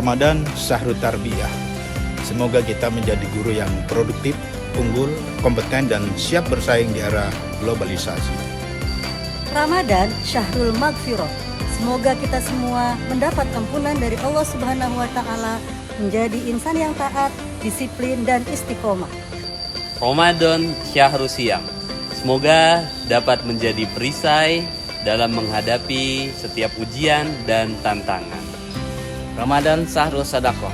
Ramadan Syahrul Tarbiyah. Semoga kita menjadi guru yang produktif, unggul, kompeten, dan siap bersaing di era globalisasi. Ramadan Syahrul Maghfirah. Semoga kita semua mendapat ampunan dari Allah Subhanahu wa Ta'ala, menjadi insan yang taat, disiplin, dan istiqomah. Ramadan Syahrul Siyam. Semoga dapat menjadi perisai dalam menghadapi setiap ujian dan tantangan. Ramadan Syahrul Sadaqah.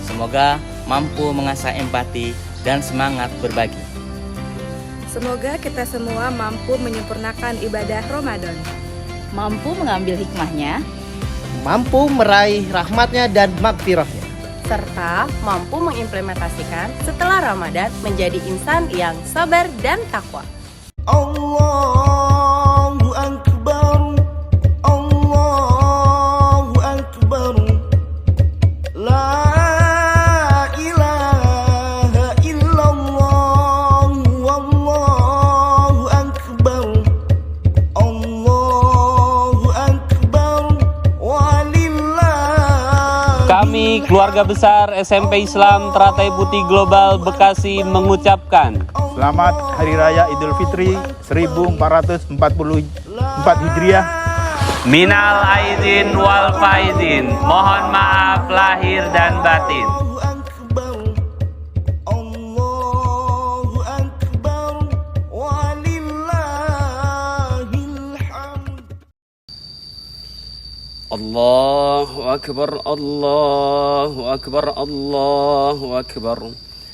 Semoga mampu mengasah empati dan semangat berbagi. Semoga kita semua mampu menyempurnakan ibadah Ramadan. Mampu mengambil hikmahnya, mampu meraih rahmatnya dan magfirahnya, serta mampu mengimplementasikan setelah Ramadan menjadi insan yang sabar dan takwa. Allahu Akbar, Allahu Akbar, La ilaha illallah, Wallahu Akbar, Allahu Akbar, Walillah. Kami keluarga besar SMP Islam Teratai Putih Global Bekasi mengucapkan Selamat Hari Raya Idul Fitri 1444 Hijriah. Minal aidin wal faidin. Mohon maaf lahir dan batin. Allahu Akbar, walillahil hamd. Allahu Akbar, Allahu Akbar, Allahu Akbar.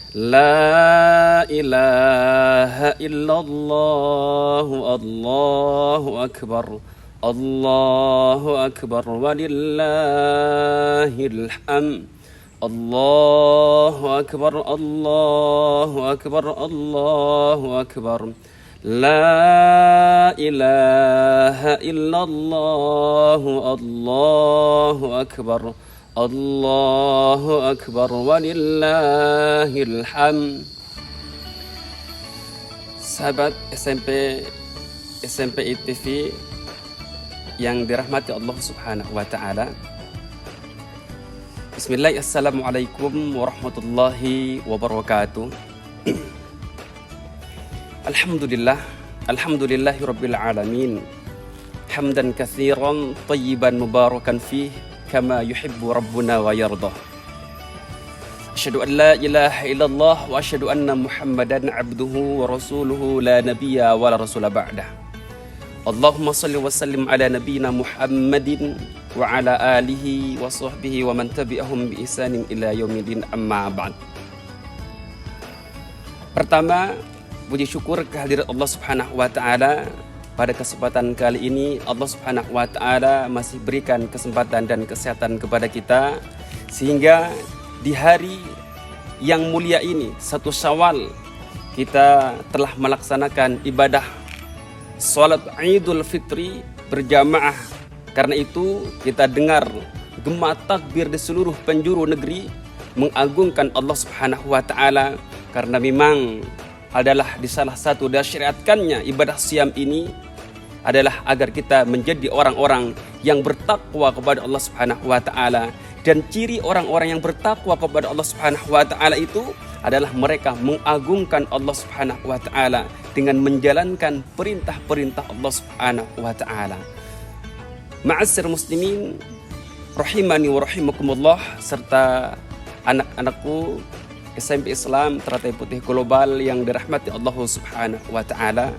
La ilaha illallah, Allahu Akbar, Allahu Akbar, walillahil hamd. Allahu Akbar, Allahu Akbar, Allahu Akbar. La ilaha illallah, Allahu Akbar, Allahu Akbar, walillahil hamd. Sahabat SMP ITV yang dirahmati Allah Subhanahu wa Ta'ala. Bismillah, assalamualaikum warahmatullahi wabarakatuh. Alhamdulillahi rabbil alamin. Hamdan katsiran tayyiban mubarakan fih kama yuhibbu rabbuna wa yardah. Asyhadu an la ilaha illallah wa asyhadu anna Muhammadan abduhu wa rasuluhu la nabiyya wa la rasula ba'dah. Allahumma salli wa sallim ala nabiyyina Muhammadin wa ala alihi wa sahbihi wa man tabi'ahum bi ihsanin ila yaumil amma ba'd. Pertama, puji syukur kehadirat Allah Subhanahu wa Ta'ala. Pada kesempatan kali ini Allah Subhanahu wa Ta'ala masih berikan kesempatan dan kesehatan kepada kita, sehingga di hari yang mulia ini 1 Syawal kita telah melaksanakan ibadah salat Idul Fitri berjamaah. Karena itu kita dengar gema takbir di seluruh penjuru negeri mengagungkan Allah Subhanahu wa Ta'ala, karena memang adalah di salah satu dari syariatkannya ibadah siam ini adalah agar kita menjadi orang-orang yang bertakwa kepada Allah Subhanahu wa Ta'ala. Dan ciri orang-orang yang bertakwa kepada Allah Subhanahu wa Ta'ala itu adalah mereka mengagungkan Allah Subhanahu wa Ta'ala dengan menjalankan perintah-perintah Allah Subhanahu wa Ta'ala. Ma'asyiral muslimin rahimani wa rahimakumullah, serta anak-anakku SMP Islam Teratai Putih Global yang dirahmati Allah Subhanahu wa Ta'ala.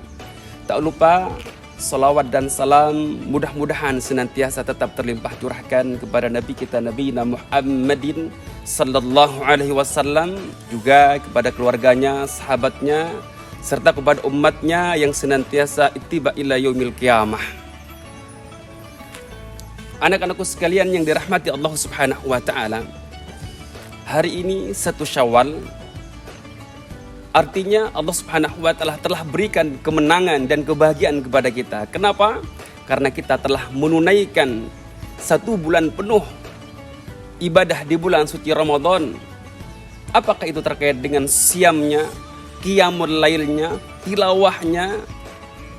Tak lupa salawat dan salam mudah-mudahan senantiasa tetap terlimpah curahkan kepada Nabi kita Nabi Muhammadin sallallahu alaihi wasallam, juga kepada keluarganya, sahabatnya, serta kepada umatnya yang senantiasa ittiba ila yaumil qiyamah. Anak-anakku sekalian yang dirahmati Allah Subhanahu wa Ta'ala, hari ini 1 Syawal, artinya Allah Subhanahu wa Ta'ala telah berikan kemenangan dan kebahagiaan kepada kita. Kenapa? Karena kita telah menunaikan 1 bulan penuh ibadah di bulan suci Ramadan. Apakah itu terkait dengan siamnya, qiyamul lailnya, tilawahnya,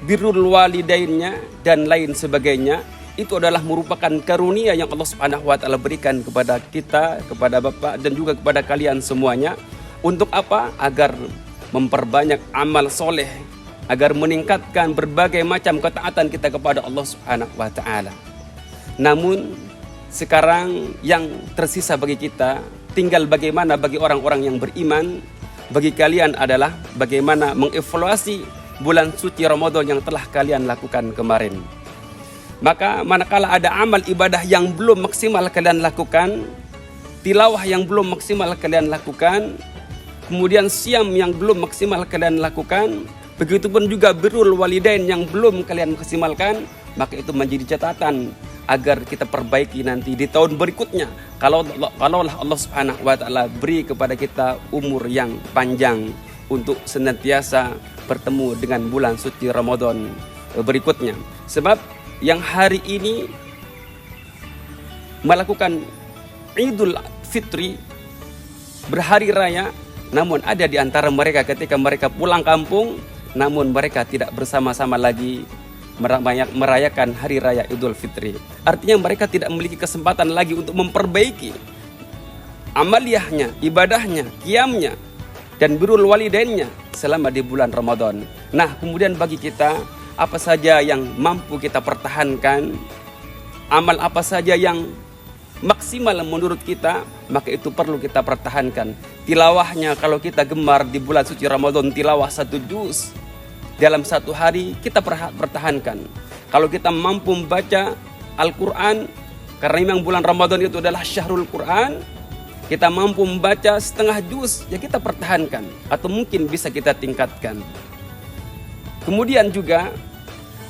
birrul walidainnya, dan lain sebagainya. itu adalah merupakan karunia yang Allah Subhanahu wa taala berikan kepada kita, kepada Bapak dan juga kepada kalian semuanya. Untuk apa? Agar memperbanyak amal soleh, agar meningkatkan berbagai macam ketaatan kita kepada Allah Subhanahu wa taala. Namun sekarang yang tersisa bagi kita tinggal bagaimana bagi orang-orang yang beriman, bagi kalian adalah bagaimana mengevaluasi bulan suci Ramadan yang telah kalian lakukan kemarin. Maka manakala ada amal ibadah yang belum maksimal kalian lakukan, tilawah yang belum maksimal kalian lakukan, kemudian siam yang belum maksimal kalian lakukan, begitupun juga birrul walidain yang belum kalian maksimalkan, maka itu menjadi catatan agar kita perbaiki nanti di tahun berikutnya. Kalaulah Allah Subhanahu wa taala beri kepada kita umur yang panjang untuk senantiasa bertemu dengan bulan suci Ramadan berikutnya. Sebab yang hari ini melakukan Idul Fitri, berhari raya, namun ada di antara mereka ketika mereka pulang kampung, namun mereka tidak bersama-sama lagi merayakan hari raya Idul Fitri. Artinya mereka tidak memiliki kesempatan lagi untuk memperbaiki amaliyahnya, ibadahnya, qiyamnya, dan birrul walidainnya selama di bulan Ramadan. Nah, kemudian bagi kita, apa saja yang mampu kita pertahankan, amal apa saja yang maksimal menurut kita, maka itu perlu kita pertahankan. Tilawahnya, kalau kita gemar di bulan suci Ramadan tilawah 1 juz dalam 1 hari, kita pertahankan. Kalau kita mampu membaca Al-Quran, karena memang bulan Ramadan itu adalah syahrul Quran, kita mampu membaca 1/2 juz, ya kita pertahankan, atau mungkin bisa kita tingkatkan. Kemudian juga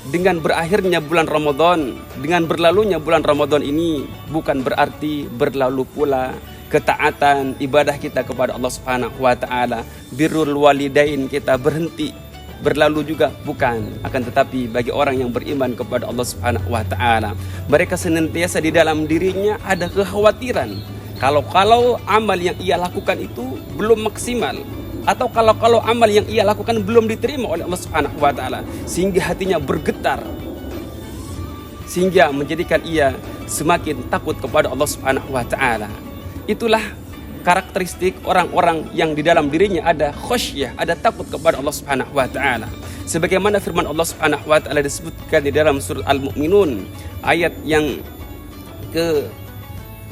dengan berakhirnya bulan Ramadan, dengan berlalunya bulan Ramadan ini bukan berarti berlalu pula ketaatan ibadah kita kepada Allah Subhanahu wa taala, birrul walidain kita berhenti, berlalu juga, bukan. Akan tetapi bagi orang yang beriman kepada Allah Subhanahu wa taala, mereka senantiasa di dalam dirinya ada kekhawatiran kalau amal yang ia lakukan itu belum maksimal, atau kalau amal yang ia lakukan belum diterima oleh Allah Subhanahu wa taala, sehingga hatinya bergetar, sehingga menjadikan ia semakin takut kepada Allah Subhanahu wa taala. Itulah karakteristik orang-orang yang di dalam dirinya ada khasyah, ada takut kepada Allah Subhanahu wa taala. Sebagaimana firman Allah Subhanahu wa taala disebutkan di dalam surah Al-Mu'minun ayat yang ke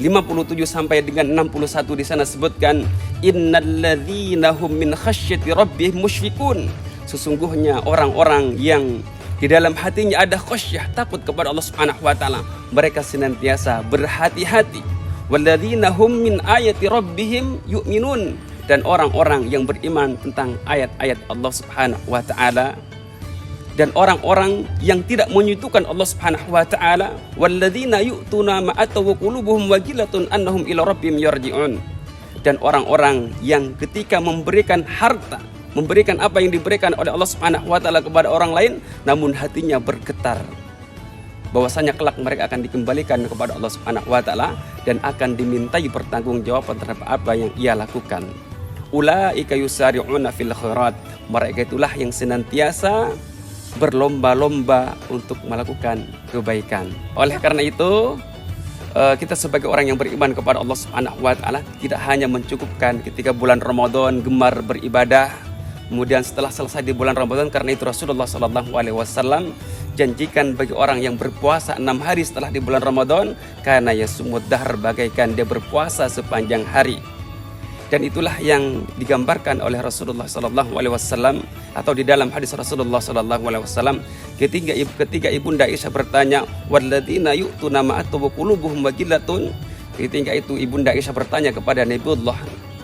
57 sampai dengan 61, di sana sebutkan innalladzina hum min khasyati rabbihim musyfiqun. Sesungguhnya orang-orang yang di dalam hatinya ada khasyah, takut kepada Allah Subhanahu wa taala, mereka senantiasa berhati-hati. Walladzina hum min ayati rabbihim yu'minun, dan orang-orang yang beriman tentang ayat-ayat Allah Subhanahu wa taala. Dan orang-orang yang tidak menyekutukan Allah Subhanahu wa taala, walladzina yu'tuna ma ataw qulubuhum wajilatun annahum ila rabbihim yarji'un. Dan orang-orang yang ketika memberikan harta, memberikan apa yang diberikan oleh Allah Subhanahu wa taala kepada orang lain, namun hatinya bergetar bahwasanya kelak mereka akan dikembalikan kepada Allah Subhanahu wa taala dan akan dimintai pertanggungjawaban terhadap apa yang ia lakukan. Ulaika yusari'una fil khairat. Mereka itulah yang senantiasa berlomba-lomba untuk melakukan kebaikan. Oleh karena itu, kita sebagai orang yang beriman kepada Allah Subhanahu wa taala tidak hanya mencukupkan ketika bulan Ramadan gemar beribadah, kemudian setelah selesai di bulan Ramadan, karena itu Rasulullah sallallahu alaihi wasallam janjikan bagi orang yang berpuasa 6 hari setelah di bulan Ramadan, karena yasumud dahr, bagaikan dia berpuasa sepanjang hari. Dan itulah yang digambarkan oleh Rasulullah sallallahu alaihi wasallam, atau di dalam hadis Rasulullah sallallahu alaihi wasallam ketika Ibunda Aisyah bertanya, walladzina yu'tuna ma ataw qulubuhum wajilatun. Ketika itu Ibunda Aisyah bertanya kepada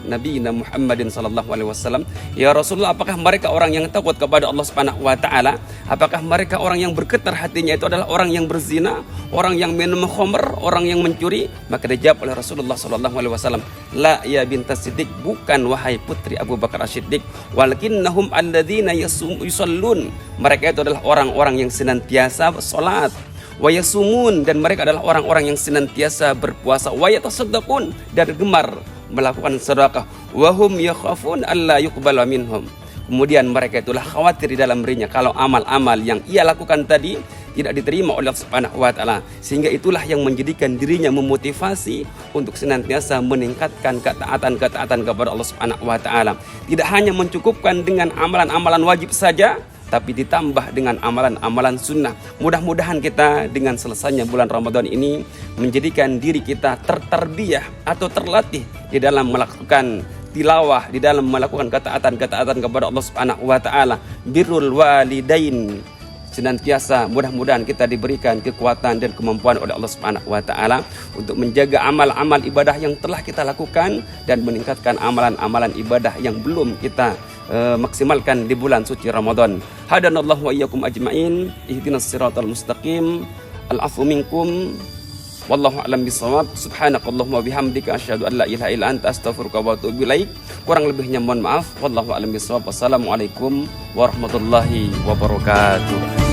Nabi Muhammadin sallallahu alaihi wasallam, ya Rasulullah, apakah mereka orang yang takut kepada Allah Subhanahu wa taala? Apakah mereka orang yang bergetar hatinya itu adalah orang yang berzina, orang yang minum khamr, orang yang mencuri? Maka dijawab oleh Rasulullah sallallahu alaihi wasallam, la ya bintas Siddiq, bukan wahai putri Abu Bakar As-Siddiq, walakinnahum alladzina yusallun. Mereka itu adalah orang-orang yang senantiasa salat, wa yasumun, dan mereka adalah orang-orang yang senantiasa berpuasa, wa yatasaddaqun, dan gemar melakukan sedekah, wa hum yakhafun alla yuqbala minhum. Kemudian mereka itulah khawatir di dalam dirinya kalau amal-amal yang ia lakukan tadi tidak diterima oleh Allah Subhanahu wa taala. Sehingga itulah yang menjadikan dirinya memotivasi untuk senantiasa meningkatkan ketaatan kepada Allah Subhanahu wa taala. Tidak hanya mencukupkan dengan amalan-amalan wajib saja, tapi ditambah dengan amalan-amalan sunnah. Mudah-mudahan kita dengan selesainya bulan Ramadan ini menjadikan diri kita tertarbiyah atau terlatih di dalam melakukan tilawah, di dalam melakukan ketaatan kepada Allah Subhanahu wa taala, birrul walidain. Senantiasa mudah-mudahan kita diberikan kekuatan dan kemampuan oleh Allah Subhanahu wa taala untuk menjaga amal-amal ibadah yang telah kita lakukan dan meningkatkan amalan-amalan ibadah yang belum kita maksimalkan di bulan suci Ramadan. Hadanallahu wa iyyakum ajmain, ihdinas siratal mustaqim, al-'afwu minkum. Wallahu a'lam bishawab. Subhanakallahumma bihamdika asyhadu an la ilaha illa anta astaghfiruka wa atubu ilaik. Kurang lebihnya mohon maaf. Wallahu a'lam bishawab. Wassalamualaikum warahmatullahi wabarakatuh.